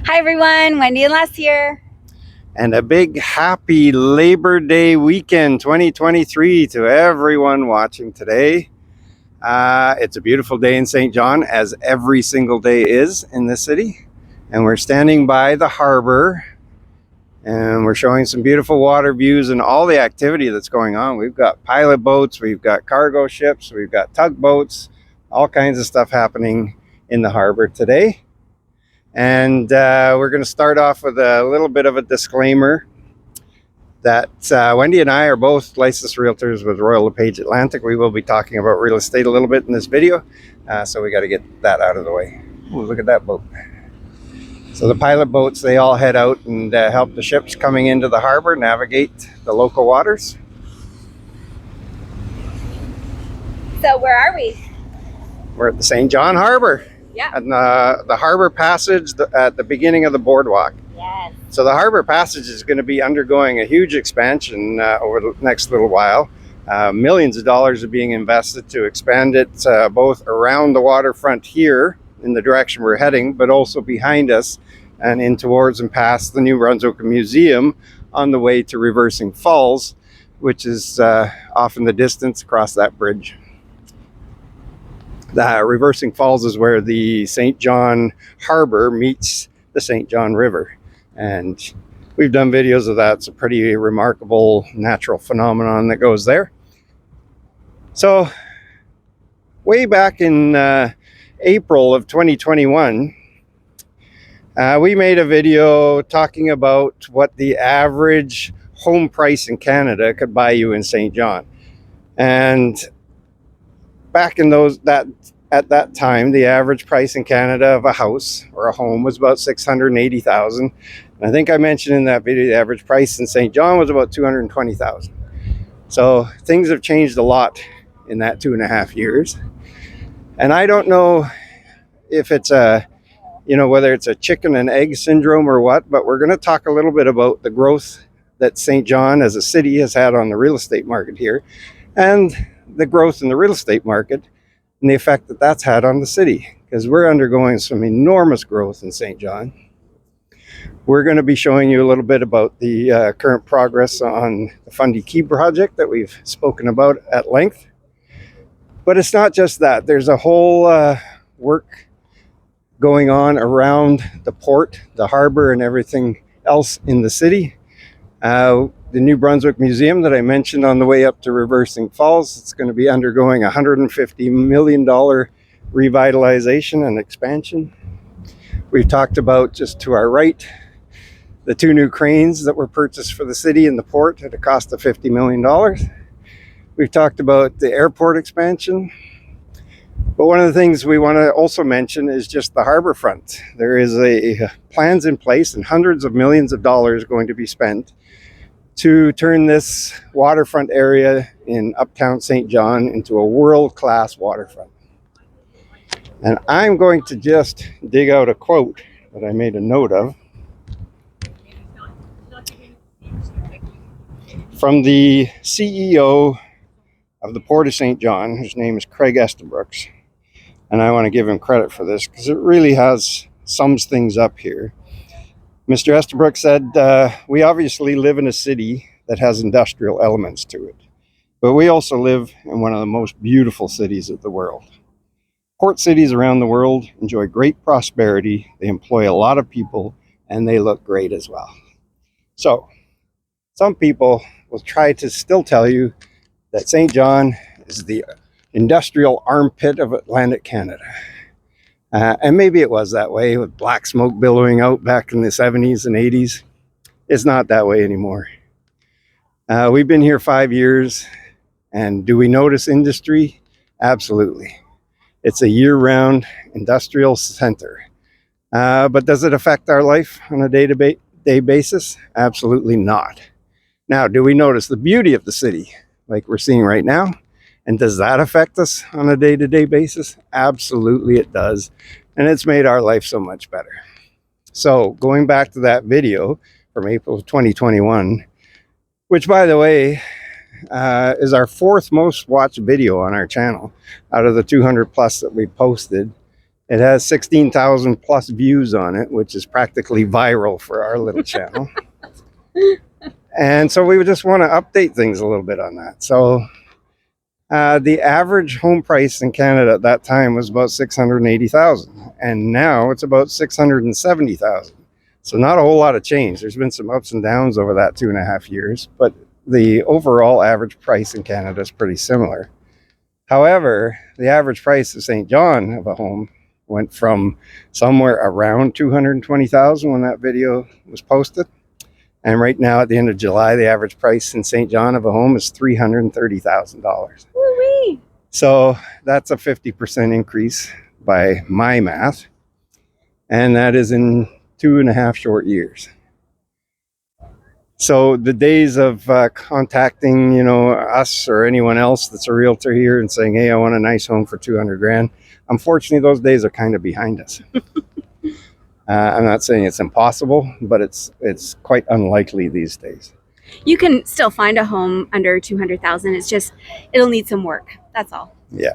Hi everyone, Wendy and Les here. And a big happy Labor Day weekend 2023 to everyone watching today. It's a beautiful day in St. John, as every single day is in this city. And we're standing by the harbor and we're showing some beautiful water views and all the activity that's going on. We've got pilot boats, we've got cargo ships, we've got tugboats, all kinds of stuff happening in the harbor today. And we're going to start off with a little bit of a disclaimer that Wendy and I are both licensed realtors with Royal LePage Atlantic. We will be talking about real estate a little bit in this video, so we got to get that out of the way. Ooh, look at that boat. So the pilot boats, they all head out and help the ships coming into the harbor navigate the local waters. So where are we? We're at the St. John Harbor. Yeah. And the harbor passage at the beginning of the boardwalk. Yes. So the harbor passage is going to be undergoing a huge expansion over the next little while. Millions of dollars are being invested to expand it both around the waterfront here in the direction we're heading, but also behind us and in towards and past the New Brunswick Museum on the way to Reversing Falls, which is off in the distance across that bridge. The Reversing Falls is where the St. John Harbor meets the St. John River. And we've done videos of that. It's a pretty remarkable natural phenomenon that goes there. So way back in April of 2021, we made a video talking about what the average home price in Canada could buy you in St. John. And back in at that time, the average price in Canada of a house or a home was about $680,000. I think I mentioned in that video the average price in St. John was about $220,000. So things have changed a lot in that 2.5 years. And I don't know if it's whether it's a chicken and egg syndrome or what, but we're going to talk a little bit about the growth that St. John as a city has had on the real estate market here, and the growth in the real estate market and the effect that that's had on the city, because we're undergoing some enormous growth in St. John. We're going to be showing you a little bit about the current progress on the Fundy Key Project that we've spoken about at length. But it's not just that. There's a whole work going on around the port, the harbor, and everything else in the city. The New Brunswick Museum that I mentioned on the way up to Reversing Falls, it's going to be undergoing a $150 million revitalization and expansion. We've talked about, just to our right, the 2 new cranes that were purchased for the city and the port at a cost of $50 million. We've talked about the airport expansion. But one of the things we want to also mention is just the harbor front. There is plans in place and hundreds of millions of dollars going to be spent to turn this waterfront area in Uptown St. John into a world-class waterfront. And I'm going to just dig out a quote that I made a note of from the CEO of the Port of St. John, whose name is Craig Estabrooks. And I want to give him credit for this because it really sums things up here. Mr. Estabrook said, we obviously live in a city that has industrial elements to it, but we also live in one of the most beautiful cities of the world. Port cities around the world enjoy great prosperity, they employ a lot of people, and they look great as well. So, some people will try to still tell you that St. John is the industrial armpit of Atlantic Canada. And maybe it was that way with black smoke billowing out back in the 70s and 80s. It's not that way anymore. We've been here 5 years, and do we notice industry? Absolutely. It's a year-round industrial center. But does it affect our life on a day-to-day basis? Absolutely not. Now, do we notice the beauty of the city like we're seeing right now? And does that affect us on a day-to-day basis? Absolutely it does. And it's made our life so much better. So going back to that video from April of 2021, which by the way, is our 4th most watched video on our channel out of the 200 plus that we posted. It has 16,000 plus views on it, which is practically viral for our little channel. And so we would just want to update things a little bit on that. So the average home price in Canada at that time was about 680,000, and now it's about 670,000. So not a whole lot of change. There's been some ups and downs over that 2.5 years, but the overall average price in Canada is pretty similar. However, the average price of St. John of a home went from somewhere around 220,000 when that video was posted. And right now, at the end of July, the average price in St. John of a home is $330,000. Woo-wee. So that's a 50% increase by my math. And that is in 2.5 short years. So the days of contacting, us or anyone else that's a realtor here and saying, hey, I want a nice home for 200 grand. Unfortunately, those days are kind of behind us. I'm not saying it's impossible, but it's quite unlikely these days. You can still find a home under 200,000. It's just, it'll need some work. That's all. Yeah.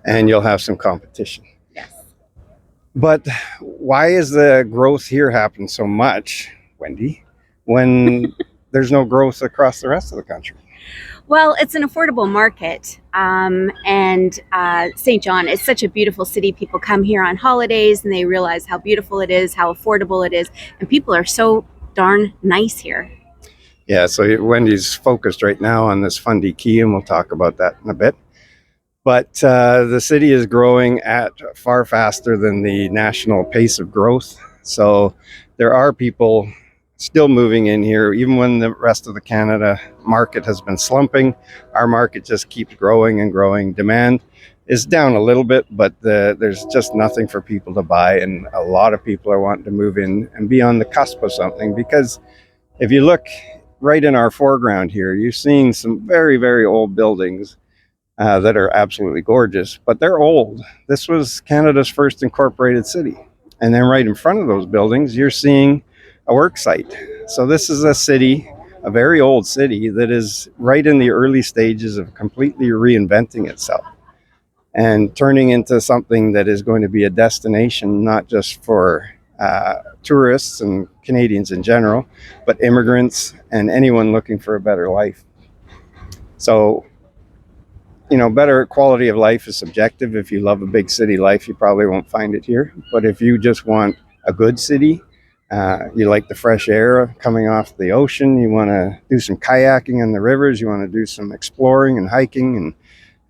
And you'll have some competition. Yes. But why is the growth here happen so much, Wendy, when there's no growth across the rest of the country? Well, it's an affordable market, and St. John is such a beautiful city. People come here on holidays and they realize how beautiful it is, how affordable it is, and people are so darn nice here. Yeah, so Wendy's focused right now on this Fundy Key, and we'll talk about that in a bit. But the city is growing at far faster than the national pace of growth. So there are people still moving in here, even when the rest of the Canada market has been slumping. Our market just keeps growing and growing. Demand is down a little bit, but there's just nothing for people to buy, and a lot of people are wanting to move in and be on the cusp of something. Because if you look right in our foreground here, you're seeing some very, very old buildings that are absolutely gorgeous, but they're old. This was Canada's first incorporated city. And then right in front of those buildings, you're seeing a work site. So this is a city, a very old city that is right in the early stages of completely reinventing itself and turning into something that is going to be a destination, not just for tourists and Canadians in general, but immigrants and anyone looking for a better life. So, better quality of life is subjective. If you love a big city life, you probably won't find it here. But if you just want a good city, you like the fresh air coming off the ocean, you want to do some kayaking in the rivers, you want to do some exploring and hiking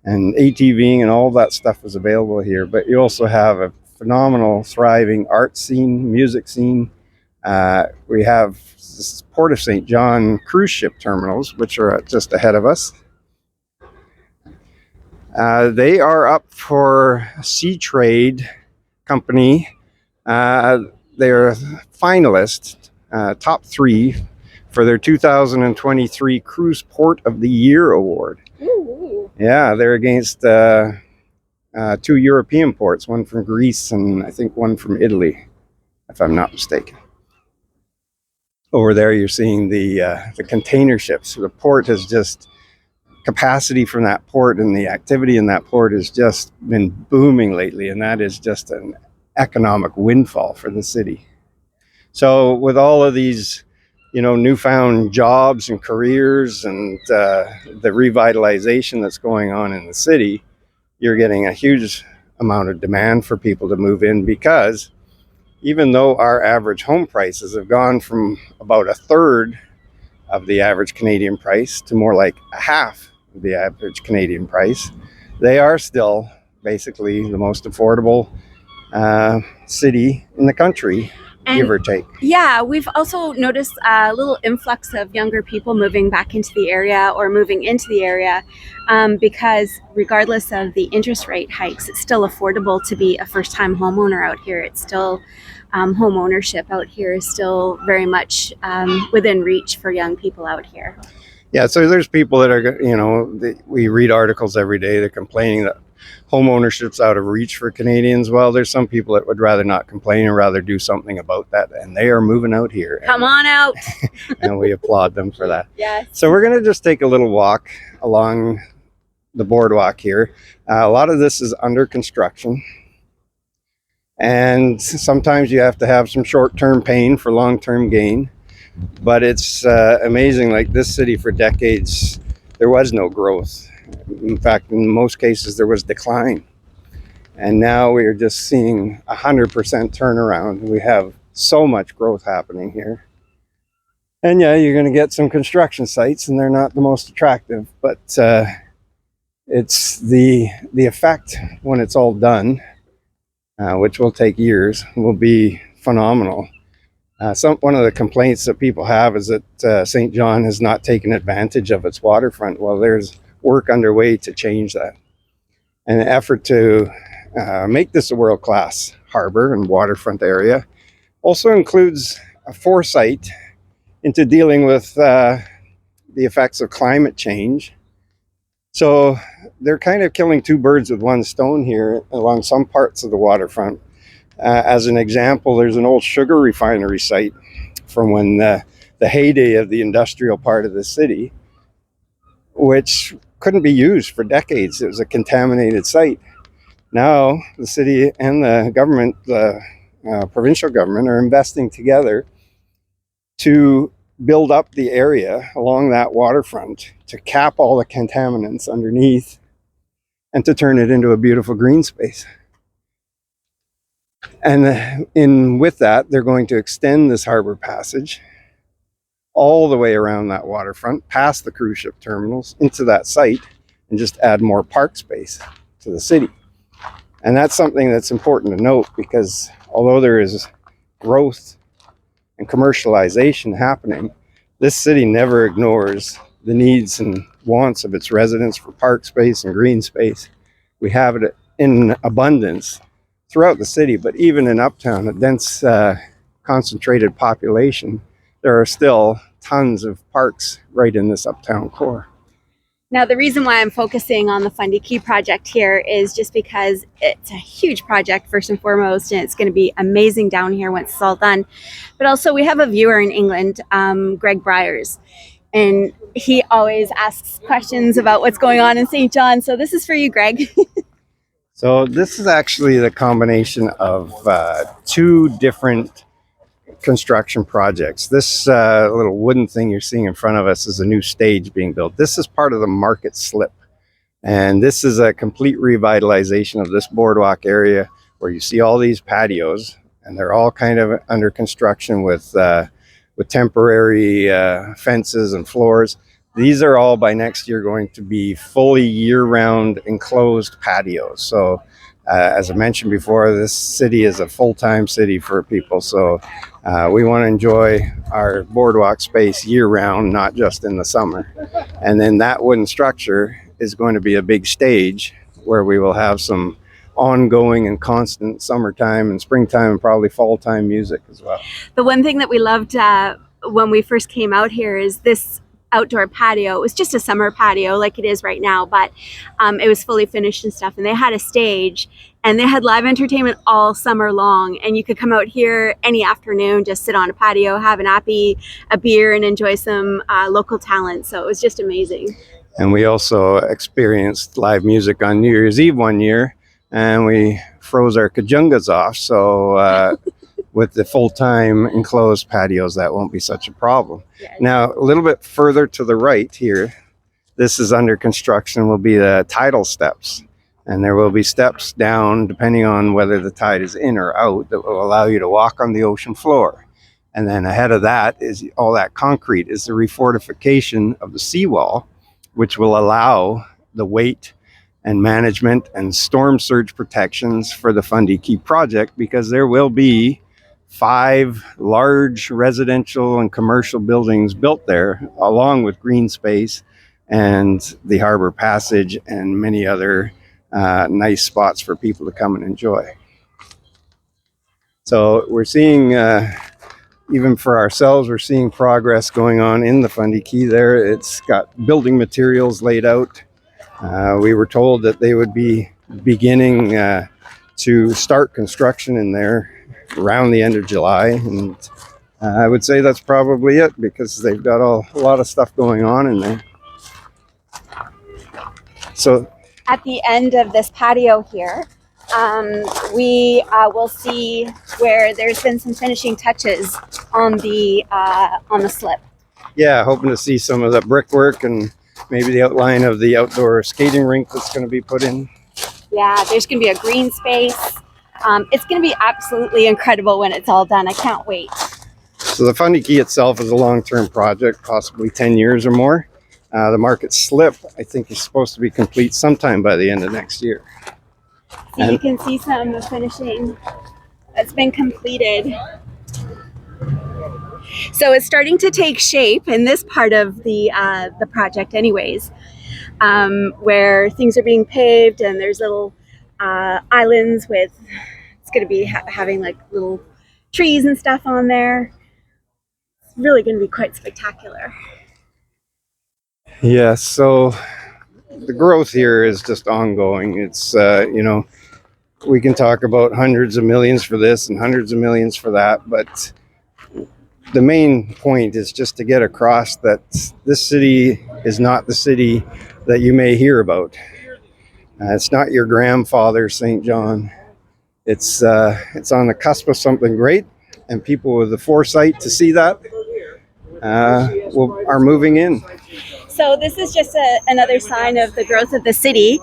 and ATVing, and all that stuff is available here. But you also have a phenomenal, thriving art scene, music scene. We have this Port of St. John cruise ship terminals, which are just ahead of us. They are up for a Sea Trade company. They're finalists, top 3 for their 2023 Cruise Port of the Year award. Ooh. Yeah, they're against 2 European ports, one from Greece and I think one from Italy, if I'm not mistaken. Over there, you're seeing the container ships. So the port has just, capacity from that port and the activity in that port has just been booming lately, and that is just an economic windfall for the city. So with all of these, newfound jobs and careers and the revitalization that's going on in the city, you're getting a huge amount of demand for people to move in, because even though our average home prices have gone from about a third of the average Canadian price to more like a half of the average Canadian price, they are still basically the most affordable city in the country, give or take. Yeah, we've also noticed a little influx of younger people moving back into the area or moving into the area because regardless of the interest rate hikes, it's still affordable to be a first-time homeowner out here. It's still home ownership out here is still very much within reach for young people out here. Yeah, so there's people that are, we read articles every day. They're complaining that home ownership's out of reach for Canadians. Well, there's some people that would rather not complain and rather do something about that, and they are moving out here. Come on out. And we applaud them for that. Yes. So we're going to just take a little walk along the boardwalk here. A lot of this is under construction. And sometimes you have to have some short-term pain for long-term gain. But it's amazing, like this city for decades, there was no growth. In fact, in most cases, there was decline. And now we are just seeing 100% turnaround. We have so much growth happening here. And yeah, you're going to get some construction sites, and they're not the most attractive, but it's the effect when it's all done, which will take years, will be phenomenal. One of the complaints that people have is that St. John has not taken advantage of its waterfront. Well, there's work underway to change that. An effort to make this a world-class harbor and waterfront area also includes a foresight into dealing with the effects of climate change. So they're kind of killing two birds with one stone here along some parts of the waterfront. As an example, there's an old sugar refinery site from when the heyday of the industrial part of the city, which couldn't be used for decades. It was a contaminated site. Now the city and the government, the provincial government, are investing together to build up the area along that waterfront to cap all the contaminants underneath and to turn it into a beautiful green space. And with that, they're going to extend this harbor passage all the way around that waterfront, past the cruise ship terminals, into that site, and just add more park space to the city. And that's something that's important to note, because although there is growth and commercialization happening, this city never ignores the needs and wants of its residents for park space and green space. We have it in abundance throughout the city, but even in Uptown, a dense, concentrated population, there are still tons of parks right in this Uptown core. Now, the reason why I'm focusing on the Fundy Key Project here is just because it's a huge project, first and foremost, and it's going to be amazing down here once it's all done. But also, we have a viewer in England, Greg Briers, and he always asks questions about what's going on in St. John. So this is for you, Greg. So this is actually the combination of two different construction projects. This little wooden thing you're seeing in front of us is a new stage being built. This is part of the market slip. And this is a complete revitalization of this boardwalk area where you see all these patios, and they're all kind of under construction with temporary fences and floors. These are all by next year going to be fully year-round enclosed patios. So as I mentioned before, this city is a full-time city for people. So we want to enjoy our boardwalk space year-round, not just in the summer. And then that wooden structure is going to be a big stage where we will have some ongoing and constant summertime and springtime and probably fall-time music as well. The one thing that we loved when we first came out here is this outdoor patio. It was just a summer patio like it is right now, but it was fully finished and stuff, and they had a stage and they had live entertainment all summer long, and you could come out here any afternoon, just sit on a patio, have an appy, a beer, and enjoy some local talent. So it was just amazing. And we also experienced live music on New Year's Eve one year, and we froze our kajungas off. So with the full-time enclosed patios, that won't be such a problem. Yeah. Now, a little bit further to the right here, this is under construction, will be the tidal steps. And there will be steps down, depending on whether the tide is in or out, that will allow you to walk on the ocean floor. And then ahead of that is all that concrete is the refortification of the seawall, which will allow the weight and management and storm surge protections for the Fundy Key project, because there will be 5 large residential and commercial buildings built there, along with green space and the harbor passage and many other nice spots for people to come and enjoy. So we're seeing, even for ourselves, we're seeing progress going on in the Fundy Key there. It's got building materials laid out. We were told that they would be beginning to start construction in there around the end of July, and I would say that's probably it, because they've got a lot of stuff going on in there. So at the end of this patio here, we will see where there's been some finishing touches on the slip. Yeah, hoping to see some of the brickwork and maybe the outline of the outdoor skating rink that's going to be put in. Yeah, there's going to be a green space. It's going to be absolutely incredible when it's all done. I can't wait. So the Fundy Key itself is a long-term project, possibly 10 years or more. The market slip, I think, is supposed to be complete sometime by the end of next year. So you can see some of the finishing that's been completed. So it's starting to take shape in this part of the project anyways, where things are being paved and there's little islands with, it's going to be having like little trees and stuff on there. It's really going to be quite spectacular. Yeah, so the growth here is just ongoing. It's, we can talk about hundreds of millions for this and hundreds of millions for that, but the main point is just to get across that this city is not the city that you may hear about. It's not your grandfather's St. John. It's on the cusp of something great, and people with the foresight to see that are moving in. So this is just another sign of the growth of the city.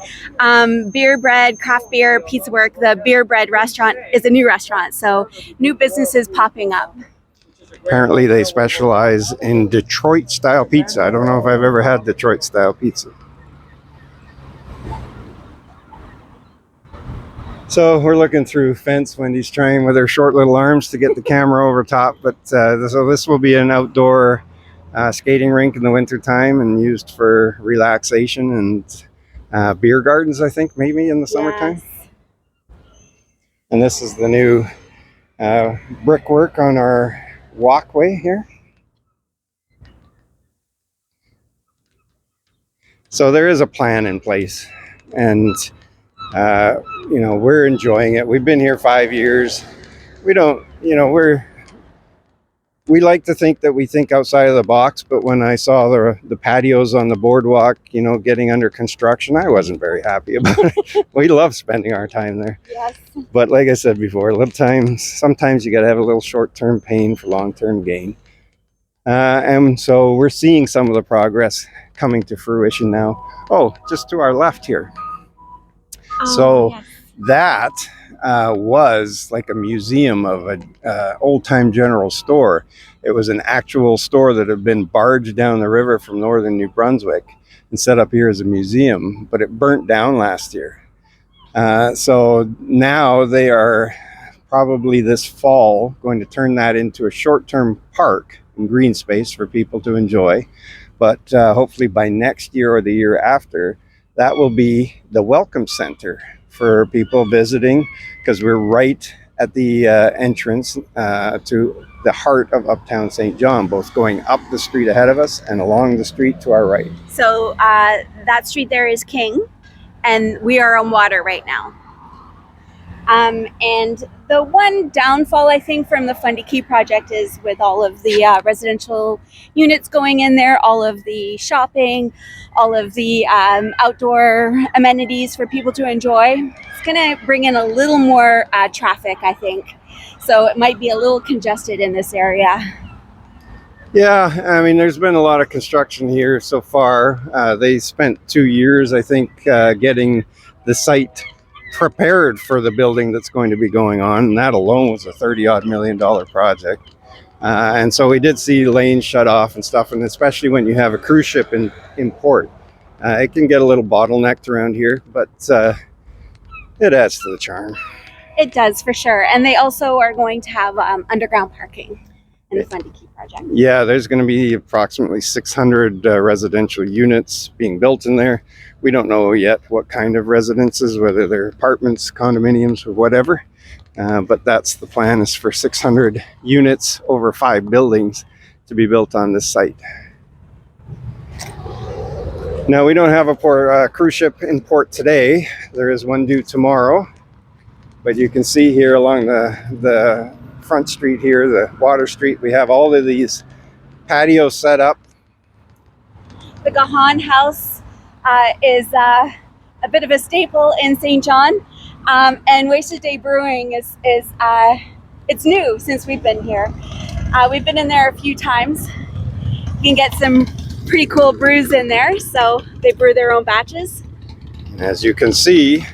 Beer, bread, craft beer, pizza work. The Beer Bread restaurant is a new restaurant, so new businesses popping up. Apparently they specialize in Detroit-style pizza. I don't know if I've ever had Detroit-style pizza. So we're looking through fence. Wendy's trying with her short little arms to get the camera over top. But so this will be an outdoor skating rink in the wintertime and used for relaxation and beer gardens, I think, maybe in the summertime. Yes. And this is the new brickwork on our walkway here. So there is a plan in place, and we're enjoying it. We've been here 5 years. We don't, we like to think that we think outside of the box, but when I saw the patios on the boardwalk, getting under construction, I wasn't very happy about it. We love spending our time there. Yes. But like I said before, sometimes you got to have a little short-term pain for long-term gain. And so we're seeing some of the progress coming to fruition now. Oh, just to our left here. So yes. That was like a museum of an old-time general store. It was an actual store that had been barged down the river from northern New Brunswick and set up here as a museum, but it burnt down last year. So now they are probably this fall going to turn that into a short-term park and green space for people to enjoy. But hopefully by next year or the year after, that will be the welcome center for people visiting, because we're right at the entrance to the heart of Uptown St. John, both going up the street ahead of us and along the street to our right. So that street there is King, and we are on Water right now. And the one downfall, I think, from the Fundy Key Project is with all of the residential units going in there, all of the shopping, all of the outdoor amenities for people to enjoy. It's going to bring in a little more traffic, I think. So it might be a little congested in this area. Yeah, I mean, there's been a lot of construction here so far. They spent 2 years, I think, getting the site prepared for the building that's going to be going on, and that alone was a $30-odd million project. And so we did see lanes shut off and stuff, and especially when you have a cruise ship in port, it can get a little bottlenecked around here, but it adds to the charm. It does, for sure. And they also are going to have underground parking in the Fundy Key Project. Yeah, there's going to be approximately 600 residential units being built in there. We don't know yet what kind of residences, whether they're apartments, condominiums, or whatever. But that's the plan, is for 600 units over 5 buildings to be built on this site. Now, we don't have a cruise ship in port today. There is one due tomorrow. But you can see here along the front street here, the Water Street, we have all of these patios set up. The Gahan House is a bit of a staple in St. John. And Wasted Day Brewing is it's new since we've been here. We've been in there a few times. You can get some pretty cool brews in there. So they brew their own batches. As you can see,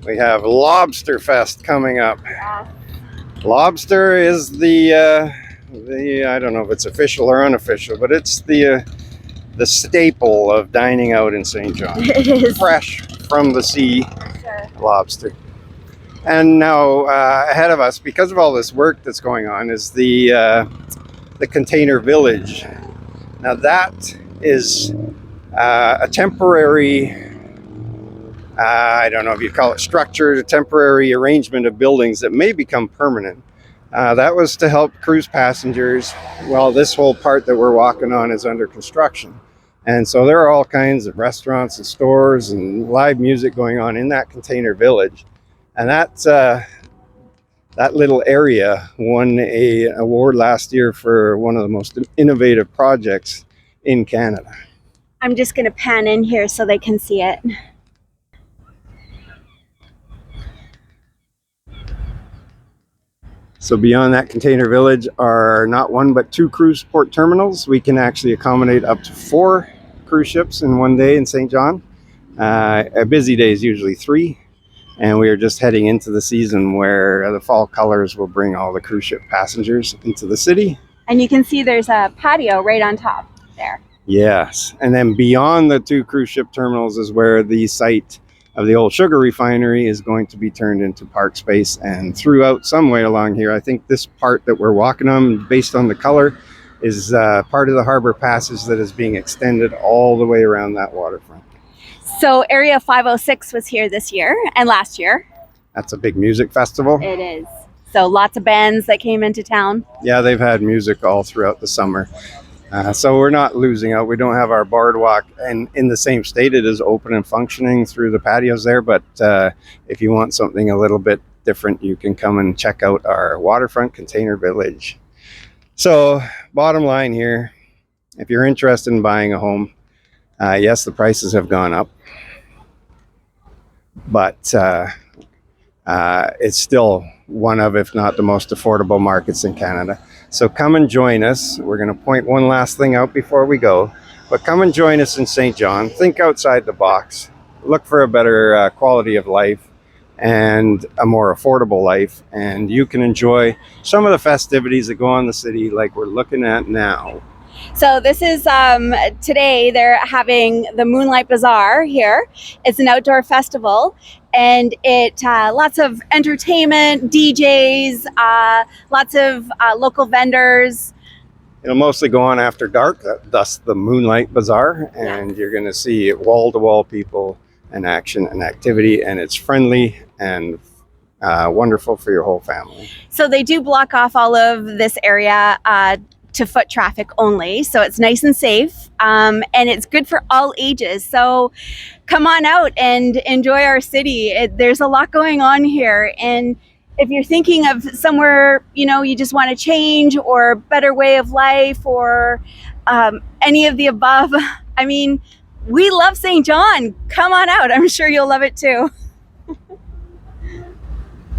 we have Lobster Fest coming up. Lobster is the I don't know if it's official or unofficial, but it's the staple of dining out in St. John. It is Fresh from the sea, sure. lobster. And now ahead of us, because of all this work that's going on, is the container village. Now that is a temporary, I don't know if you call it structure, a temporary arrangement of buildings that may become permanent. That was to help cruise passengers while this whole part that we're walking on is under construction. And so there are all kinds of restaurants and stores and live music going on in that container village. And that little area won an award last year for one of the most innovative projects in Canada. I'm just going to pan in here so they can see it. So beyond that container village are not one but two cruise port terminals. We can actually accommodate up to 4 cruise ships in one day in St. John. A busy day is usually 3. And we are just heading into the season where the fall colors will bring all the cruise ship passengers into the city. And you can see there's a patio right on top there. Yes. And then beyond the 2 cruise ship terminals is where the site of the old sugar refinery is going to be turned into park space. And throughout some way along here, I think this part that we're walking on, based on the color, is part of the harbor passage that is being extended all the way around that waterfront. So Area 506 was here this year and last year. That's a big music festival. It is. So lots of bands that came into town. Yeah, they've had music all throughout the summer. So we're not losing out. We don't have our boardwalk and in the same state. It is open and functioning through the patios there. But if you want something a little bit different, you can come and check out our waterfront container village. So bottom line here, if you're interested in buying a home, yes, the prices have gone up, but it's still one of, if not the most affordable markets in Canada. So come and join us. We're going to point one last thing out before we go, but come and join us in St. John. Think outside the box. Look for a better quality of life and a more affordable life, and you can enjoy some of the festivities that go on in the city like we're looking at now. So this is today they're having the Moonlight Bazaar here. It's an outdoor festival, and it lots of entertainment, DJs, lots of local vendors. It'll mostly go on after dark, thus the Moonlight Bazaar, and you're going to see wall-to-wall people and action and activity, and it's friendly and wonderful for your whole family. So they do block off all of this area to foot traffic only, so it's nice and safe, and it's good for all ages. So come on out and enjoy our city. There's a lot going on here, and if you're thinking of somewhere, you just want to change or better way of life or any of the above, I mean, we love St. John. Come on out. I'm sure you'll love it too.